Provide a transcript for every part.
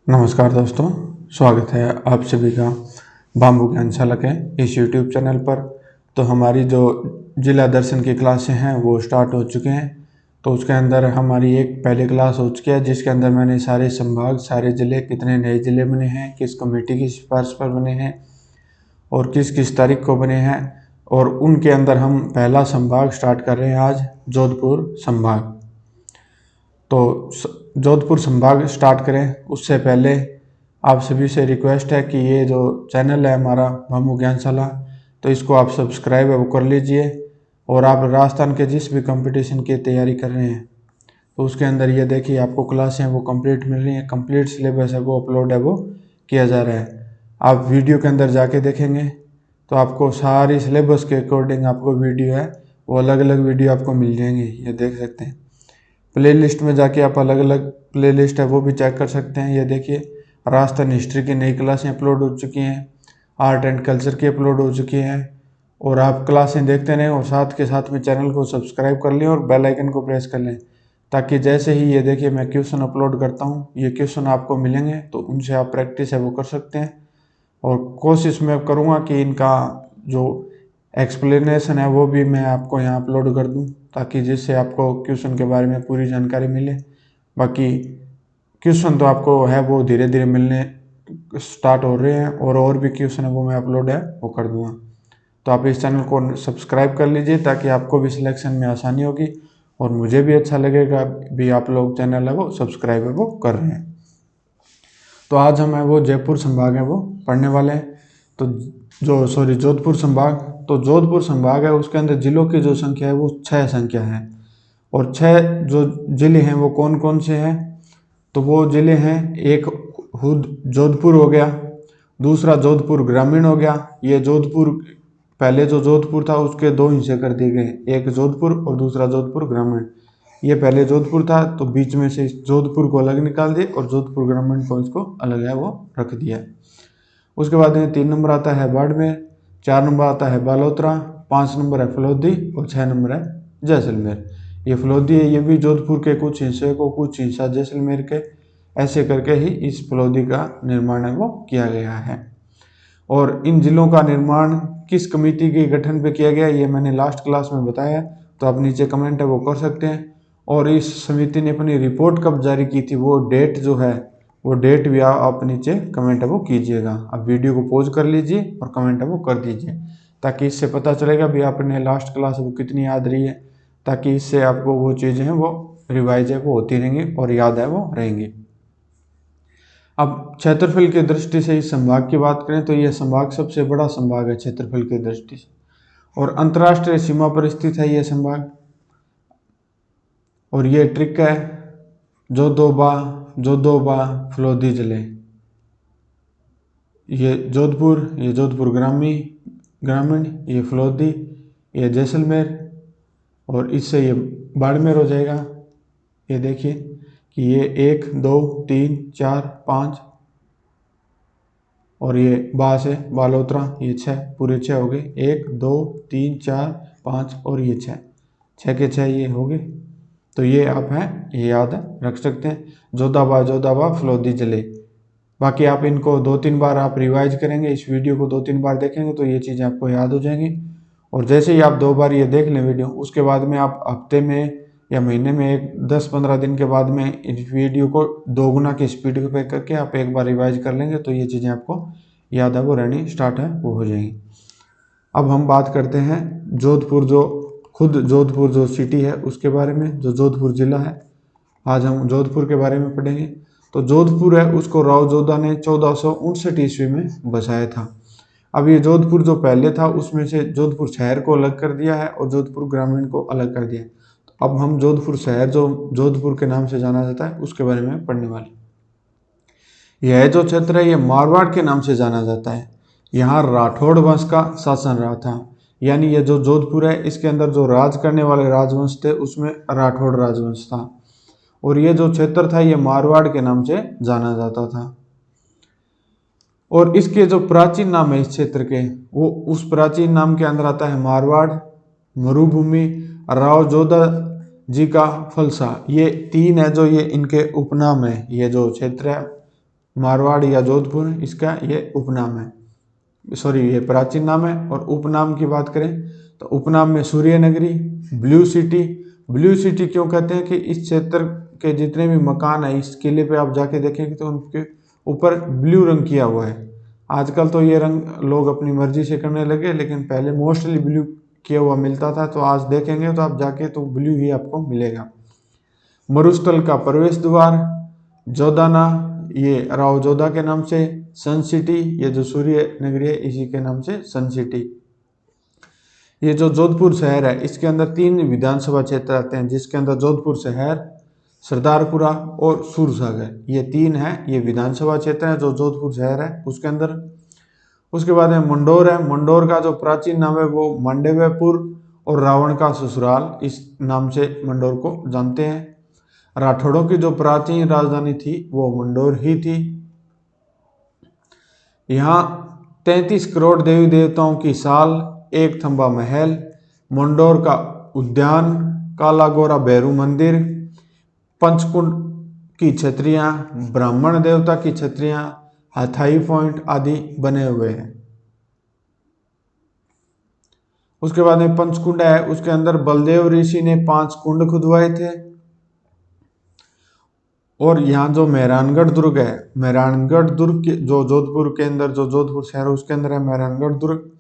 नमस्कार दोस्तों, स्वागत है आप सभी का बाम्बू ज्ञानशाला के इस यूट्यूब चैनल पर। तो हमारी जो जिला दर्शन की क्लासें हैं वो स्टार्ट हो चुके हैं। तो उसके अंदर हमारी एक पहली क्लास हो चुकी है जिसके अंदर मैंने सारे संभाग, सारे ज़िले, कितने नए ज़िले बने हैं, किस कमेटी की सिफारिश पर बने हैं और किस किस तारीख को बने हैं, और उनके अंदर हम पहला संभाग स्टार्ट कर रहे हैं आज, जोधपुर संभाग। तो जोधपुर संभाग स्टार्ट करें उससे पहले आप सभी से रिक्वेस्ट है कि ये जो चैनल है हमारा बाम्बू ज्ञानशाला, तो इसको आप सब्सक्राइब है वो कर लीजिए। और आप राजस्थान के जिस भी कंपटीशन की तैयारी कर रहे हैं तो उसके अंदर ये देखिए आपको क्लासें वो कंप्लीट मिल रही हैं, कंप्लीट सिलेबस है वो अपलोड है वो किया जा रहा है। आप वीडियो के अंदर जाके देखेंगे तो आपको सारी सिलेबस के अकॉर्डिंग आपको वीडियो है वो अलग अलग वीडियो आपको मिल जाएंगे, ये देख सकते हैं। प्लेलिस्ट में जाके आप अलग अलग प्लेलिस्ट है वो भी चेक कर सकते हैं। ये देखिए राजस्थान हिस्ट्री की नई क्लासें अपलोड हो चुकी हैं, आर्ट एंड कल्चर की अपलोड हो चुकी हैं। और आप क्लासें देखते रहें और साथ के साथ में चैनल को सब्सक्राइब कर लें और बेल आइकन को प्रेस कर लें, ताकि जैसे ही ये देखिए मैं क्वेश्चन अपलोड करता हूँ ये क्वेश्चन आपको मिलेंगे तो उनसे आप प्रैक्टिस है वो कर सकते हैं। और कोशिश मैं करूँगा कि इनका जो एक्सप्लेनेशन है वो भी मैं आपको यहाँ अपलोड कर दूँ, ताकि जिससे आपको क्वेश्चन के बारे में पूरी जानकारी मिले। बाकी क्वेश्चन तो आपको है वो धीरे धीरे मिलने स्टार्ट हो रहे हैं और भी क्वेश्चन है वो मैं अपलोड है वो कर दूँगा। तो आप इस चैनल को सब्सक्राइब कर लीजिए ताकि आपको भी सिलेक्शन में आसानी होगी और मुझे भी अच्छा लगेगा भी आप लोग चैनल है वो सब्सक्राइब है वो कर रहे हैं। तो आज हम है वो जयपुर संभाग है वो पढ़ने वाले हैं। तो जोधपुर संभाग, तो जोधपुर संभाग है उसके अंदर जिलों की जो संख्या है वो 6 संख्या है। और 6 जो जिले हैं वो कौन कौन से हैं, तो वो जिले हैं, एक खुद जोधपुर हो गया, दूसरा जोधपुर ग्रामीण हो गया। ये जोधपुर पहले जो जोधपुर था उसके 2 हिस्से कर दिए गए, एक जोधपुर और दूसरा जोधपुर ग्रामीण। ये पहले जोधपुर था तो बीच में से इस जोधपुर को अलग निकाल दिए और जोधपुर ग्रामीण को इसको अलग है वो रख दिया। उसके बाद में 3 नंबर आता है बाड़मेर, 4 नंबर आता है बालोतरा, 5 नंबर है फलोदी और 6 नंबर है जैसलमेर। ये फलोदी है ये भी जोधपुर के कुछ हिस्से को, कुछ हिस्सा जैसलमेर के, ऐसे करके ही इस फलोदी का निर्माण है वो किया गया है। और इन जिलों का निर्माण किस कमेटी के गठन पे किया गया ये मैंने लास्ट क्लास में बताया, तो आप नीचे कमेंट है वो कर सकते हैं। और इस समिति ने अपनी रिपोर्ट कब जारी की थी वो डेट जो है वो डेट भी आप नीचे कमेंट है वो कीजिएगा। आप वीडियो को पॉज कर लीजिए और कमेंट है वो कर दीजिए, ताकि इससे पता चलेगा भी आपने लास्ट क्लास वो कितनी याद रही है, ताकि इससे आपको वो चीज़ें हैं वो रिवाइज है वो होती रहेंगी और याद है वो रहेंगी। अब क्षेत्रफल की दृष्टि से इस संभाग की बात करें तो यह संभाग सबसे बड़ा संभाग है क्षेत्रफल की दृष्टि से, और अंतर्राष्ट्रीय सीमा पर स्थित है यह संभाग। और ये ट्रिक है जोधोबा फलोदी जिले, ये जोधपुर ग्रामीण, ये फलोदी, ये जैसलमेर, और इससे ये बाड़मेर हो जाएगा। ये देखिए कि ये 1 2 3 4 5 और ये बा से बालोतरा, ये 6 पूरे 6 हो गए, 1 2 3 4 5 और ये 6 के 6 ये हो गए। तो ये आप हैं ये याद रख सकते हैं, जोधाबा फलोदी जिले। बाकी आप इनको 2-3 बार आप रिवाइज करेंगे, इस वीडियो को 2-3 बार देखेंगे तो ये चीज़ें आपको याद हो जाएंगी। और जैसे ही आप 2 बार ये देख लें वीडियो, उसके बाद में आप हफ्ते में या महीने में एक 10-15 दिन के बाद में इस वीडियो को 2 गुना की स्पीड पे करके आप एक बार रिवाइज कर लेंगे तो ये चीज़ें आपको याद है वो रहनी स्टार्ट है वो हो जाएंगी। अब हम बात करते हैं जोधपुर जो सिटी है उसके बारे में, जो जोधपुर जिला है। आज हम जोधपुर के बारे में पढ़ेंगे। तो जोधपुर है उसको राव जोधा ने 1459 ईस्वी में बसाया था। अब ये जोधपुर जो पहले था उसमें से जोधपुर शहर को अलग कर दिया है और जोधपुर ग्रामीण को अलग कर दिया है। तो अब हम जोधपुर शहर जो जोधपुर के नाम से जाना जाता है उसके बारे में पढ़ने वाले। यह जो क्षेत्र है ये मारवाड़ के नाम से जाना जाता है। यहाँ राठौड़ वंश का शासन रहा था, यानी ये जो जोधपुर है इसके अंदर जो राज करने वाले राजवंश थे उसमें राठौड़ राजवंश था। और ये जो क्षेत्र था ये मारवाड़ के नाम से जाना जाता था। और इसके जो प्राचीन नाम है इस क्षेत्र के, वो उस प्राचीन नाम के अंदर आता है मारवाड़, मरुभूमि, राव जोधा जी का फलसा। ये 3 है जो ये इनके उपनाम है। ये जो क्षेत्र है मारवाड़ या जोधपुर, इसका ये उपनाम है, सॉरी ये प्राचीन नाम है। और उपनाम की बात करें तो उपनाम में सूर्य नगरी, ब्लू सिटी। ब्लू सिटी क्यों कहते हैं कि इस क्षेत्र के जितने भी मकान है, इस किले पे आप जाके देखेंगे तो उनके ऊपर ब्लू रंग किया हुआ है। आजकल तो ये रंग लोग अपनी मर्जी से करने लगे, लेकिन पहले मोस्टली ब्लू किया हुआ मिलता था। तो आज देखेंगे तो आप जाके तो ब्लू ही आपको मिलेगा। मरुस्थल का प्रवेश द्वार, जोधाना, ये राव जोधा के नाम से। सन सिटी, ये जो सूर्य नगरी है इसी के नाम से सन सिटी। ये जो जोधपुर शहर है इसके अंदर 3 विधानसभा क्षेत्र आते हैं, जिसके अंदर जोधपुर शहर, सरदारपुरा और सूरसागर, ये 3 है, ये विधानसभा क्षेत्र है जो जोधपुर शहर है उसके अंदर। उसके बाद में मंडोर है। मंडोर का जो प्राचीन नाम है वो मांडव्यपुर और रावण का ससुराल, इस नाम से मंडोर को जानते हैं। राठौड़ों की जो प्राचीन राजधानी थी वो मंडोर ही थी। यहाँ 33 करोड़ देवी देवताओं की साल, एक थंबा महल, मंडोर का उद्यान, काला गोरा भैरू मंदिर, पंचकुंड की छतरियां, ब्राह्मण देवता की छतरियां, हाथाई पॉइंट आदि बने हुए हैं। उसके बाद में पंचकुंड है, उसके अंदर बलदेव ऋषि ने 5 कुंड खुदवाए थे। और यहाँ जो मेहरानगढ़ दुर्ग है, मेहरानगढ़ दुर्ग जो जोधपुर के अंदर, जो जोधपुर शहर उसके अंदर है मेहरानगढ़ दुर्ग,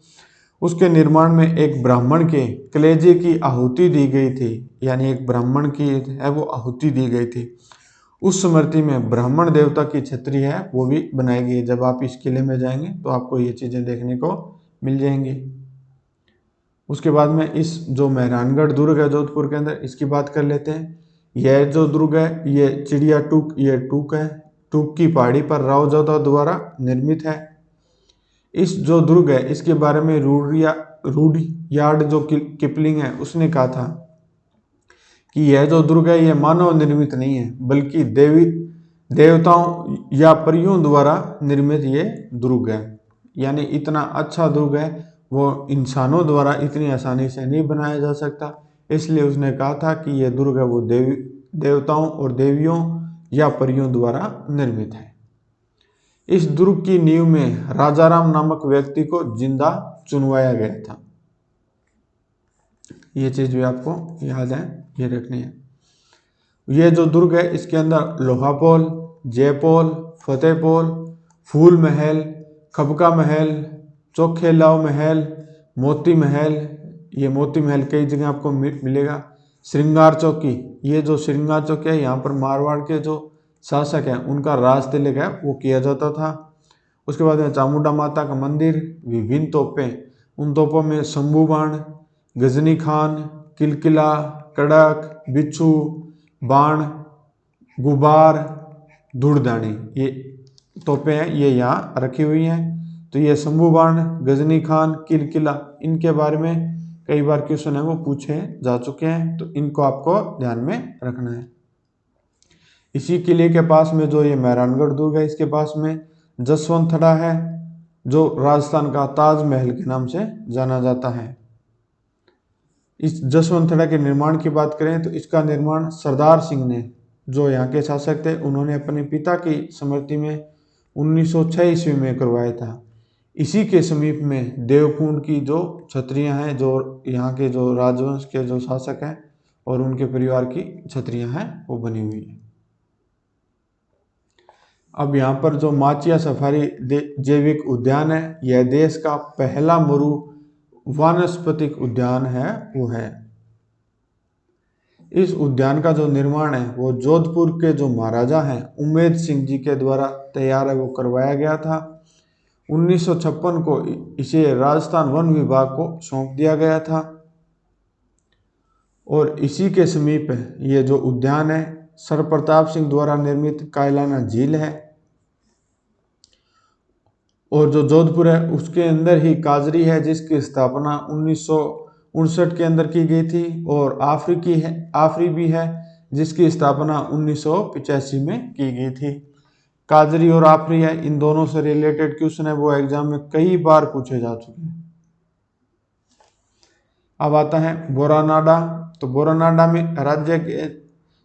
उसके निर्माण में एक ब्राह्मण के कलेजे की आहुति दी गई थी, यानी एक ब्राह्मण की है वो आहुति दी गई थी। उस स्मृति में ब्राह्मण देवता की छतरी है वो भी बनाई गई है। जब आप इस किले में जाएंगे तो आपको ये चीज़ें देखने को मिल जाएंगी। उसके बाद में इस जो मेहरानगढ़ दुर्ग है जोधपुर के अंदर, इसकी बात कर लेते हैं। यह जो दुर्ग है ये चिड़िया टूक, ये टूक है, टूक की पहाड़ी पर राव जोधा द्वारा निर्मित है। इस जो दुर्ग है इसके बारे में रूडयार्ड जो किपलिंग है उसने कहा था कि यह जो दुर्ग है ये मानव निर्मित नहीं है, बल्कि देवताओं या परियों द्वारा निर्मित ये दुर्ग है। यानी इतना अच्छा दुर्ग है वो इंसानों द्वारा इतनी आसानी से नहीं बनाया जा सकता, इसलिए उसने कहा था कि यह दुर्ग है वो देवताओं और देवियों या परियों द्वारा निर्मित है। इस दुर्ग की नींव में राजाराम नामक व्यक्ति को जिंदा चुनवाया गया था। ये चीज भी आपको याद है, ये रखनी है। ये जो दुर्ग है इसके अंदर लोहापोल, जयपोल, फतेहपोल, फूल महल, खबका महल, चौखेलाव महल, मोती महल, ये मोती महल कई जगह आपको मिलेगा। श्रृंगार चौकी, ये जो श्रृंगार चौकी है यहाँ पर मारवाड़ के जो शासक हैं उनका राज तिलक है वो किया जाता था। उसके बाद में चामुंडा माता का मंदिर, विभिन्न तोपें, उन तोपों में शंभू बाण, गजनी खान, किलकिला, कड़क, बिच्छू बाण, गुबार, धूड़दानी, ये तोपें हैं ये यहाँ रखी हुई हैं। तो ये शंभू बाण, गजनी खान, किलकिला, इनके बारे में कई बार क्वेश्चन है वो पूछे जा चुके हैं, तो इनको आपको ध्यान में रखना है। इसी किले के पास में जो ये मेहरानगढ़ दुर्ग है इसके पास में जसवंतथड़ा है जो राजस्थान का ताजमहल के नाम से जाना जाता है। इस जसवंतथड़ा के निर्माण की बात करें तो इसका निर्माण सरदार सिंह ने, जो यहाँ के शासक थे, उन्होंने अपने पिता की स्मृति में 1906 ईस्वी में करवाया था। इसी के समीप में देवकुंड की जो छतरियां हैं, जो यहाँ के जो राजवंश के जो शासक हैं और उनके परिवार की छतरियां हैं वो बनी हुई है। अब यहाँ पर जो माचिया सफारी जैविक उद्यान है, यह देश का पहला मरु वानस्पतिक उद्यान है वो है। इस उद्यान का जो निर्माण है वो जोधपुर के जो महाराजा हैं उमेद सिंह जी के द्वारा तैयार है वो करवाया गया था। 1956 को इसे राजस्थान वन विभाग को सौंप दिया गया था। और इसी के समीप ये जो उद्यान है सर प्रताप सिंह द्वारा निर्मित कायलाना झील है। और जो जोधपुर है उसके अंदर ही काजरी है जिसकी स्थापना 1959 के अंदर की गई थी। और आफरी भी है जिसकी स्थापना 1985 में की गई थी। काजरी और आफरी है, इन दोनों से रिलेटेड क्वेश्चन है वो एग्जाम में कई बार पूछे जा चुके हैं। अब आता है बोरानाडा। तो बोरानाडा में राज्य के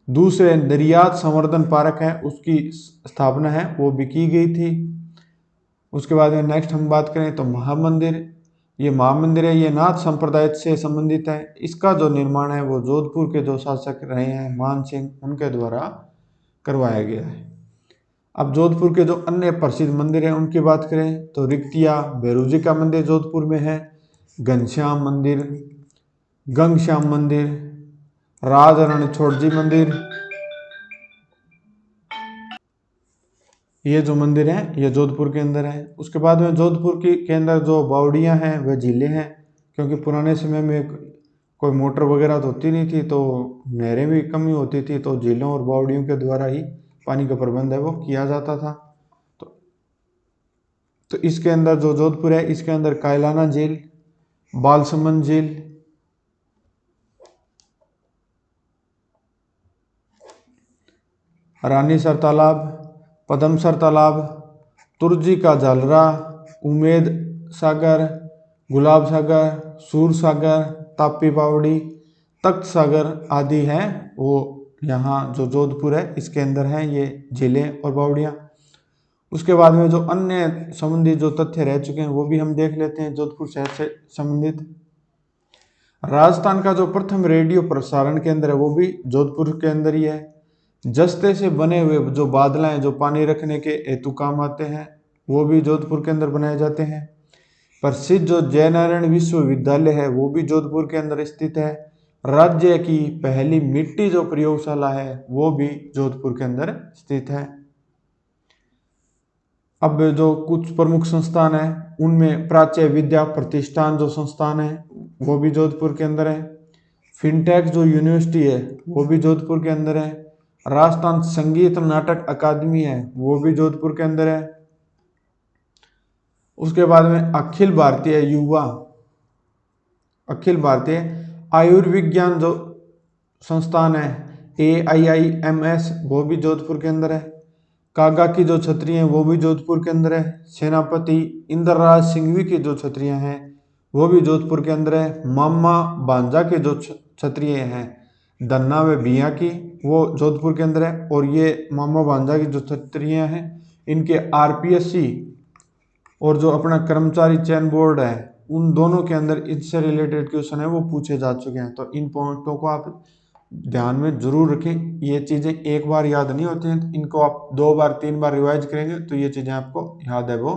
दूसरे निर्यात संवर्धन पार्क है उसकी स्थापना है वो भी की गई थी। उसके बाद में नेक्स्ट हम बात करें तो महामंदिर, ये महामंदिर है, ये नाथ संप्रदाय से संबंधित है। इसका जो निर्माण है वो जोधपुर के जो शासक रहे हैं मान सिंह उनके द्वारा करवाया गया है। अब जोधपुर के जो अन्य प्रसिद्ध मंदिर हैं उनकी बात करें तो रिक्तिया भैरू जी का मंदिर जोधपुर में है, घनश्याम मंदिर, गंगश्याम मंदिर, राज रणछोड़ जी मंदिर, ये जो मंदिर है ये जोधपुर के अंदर है। उसके बाद में जोधपुर के अंदर जो बावड़ियाँ हैं वह झीलें हैं, क्योंकि पुराने समय में कोई मोटर वगैरह तो होती नहीं थी, तो नहरें भी कमी होती थी, तो झीलों और बावड़ियों के द्वारा ही पानी का प्रबंध है वो किया जाता था। तो इसके अंदर जो जोधपुर है इसके अंदर कायलाना झील, बालसमंद झील, रानीसर तालाब, पदमसर तालाब, तुर्जी का जालरा, उमेद सागर, गुलाब सागर, सूर सागर, तापी बावड़ी, तख्त सागर आदि हैं वो यहाँ जो जोधपुर है इसके अंदर हैं ये झीलें और बावड़ियाँ। उसके बाद में जो अन्य संबंधित जो तथ्य रह चुके हैं वो भी हम देख लेते हैं जोधपुर शहर से संबंधित। राजस्थान का जो प्रथम रेडियो प्रसारण केंद्र है वो भी जोधपुर के अंदर ही है। जस्ते से बने हुए जो बादल हैं जो पानी रखने के हेतु काम आते हैं वो भी जोधपुर के अंदर बनाए जाते हैं। प्रसिद्ध जो जयनारायण विश्वविद्यालय है वो भी जोधपुर के अंदर स्थित है। राज्य की पहली मिट्टी जो प्रयोगशाला है वो भी जोधपुर के अंदर स्थित है। अब जो कुछ प्रमुख संस्थान है उनमें प्राच्य विद्या प्रतिष्ठान जो संस्थान है वो भी जोधपुर के अंदर है। फिनटेक जो यूनिवर्सिटी है वो भी जोधपुर के अंदर है। राजस्थान संगीत नाटक अकादमी है वो भी जोधपुर के अंदर है। उसके बाद में अखिल भारतीय आयुर्विज्ञान जो संस्थान है AIIMS वो भी जोधपुर के अंदर है। कागा की जो छतरी हैं वो भी जोधपुर के अंदर है। सेनापति इंद्रराज सिंघवी की जो छतरियाँ हैं वो भी जोधपुर के अंदर है। मामा भांजा के जो छतरियाँ हैं धन्ना व बिया की वो जोधपुर के अंदर है। और ये मामा भांजा की जो छतरियाँ हैं इनके RPSC और जो अपना कर्मचारी चयन बोर्ड है उन दोनों के अंदर इससे रिलेटेड क्वेश्चन है वो पूछे जा चुके हैं। तो इन पॉइंटों को आप ध्यान में जरूर रखें। ये चीज़ें एक बार याद नहीं होती हैं, तो इनको आप 2 बार 3 बार रिवाइज करेंगे तो ये चीज़ें आपको याद है वो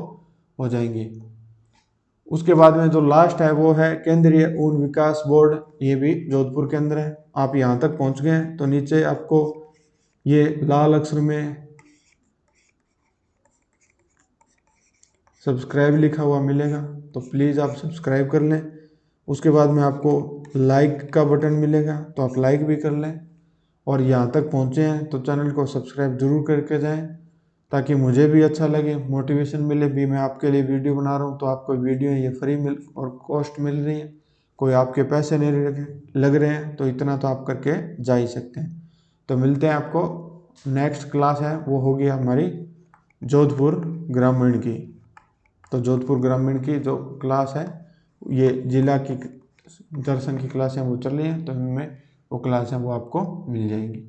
हो जाएंगी। उसके बाद में जो लास्ट है वो है केंद्रीय ऊन विकास बोर्ड, ये भी जोधपुर के अंदर है। आप यहाँ तक पहुँच गए हैं तो नीचे आपको ये लाल अक्षर में सब्सक्राइब लिखा हुआ मिलेगा, तो प्लीज़ आप सब्सक्राइब कर लें। उसके बाद में आपको लाइक का बटन मिलेगा तो आप लाइक भी कर लें। और यहाँ तक पहुँचे हैं तो चैनल को सब्सक्राइब जरूर करके जाएं, ताकि मुझे भी अच्छा लगे, मोटिवेशन मिले भी। मैं आपके लिए वीडियो बना रहा हूँ तो आपको वीडियो ये फ्री मिल और कॉस्ट मिल रही है, कोई आपके पैसे नहीं लग रहे हैं, तो इतना तो आप करके जा ही सकते हैं। तो मिलते हैं आपको, नेक्स्ट क्लास है वो होगी हमारी जोधपुर ग्रामीण की। तो जोधपुर ग्रामीण की जो क्लास है ये जिला की दर्शन की क्लास है वो चल रही है, तो इनमें वो क्लास है वो आपको मिल जाएंगी।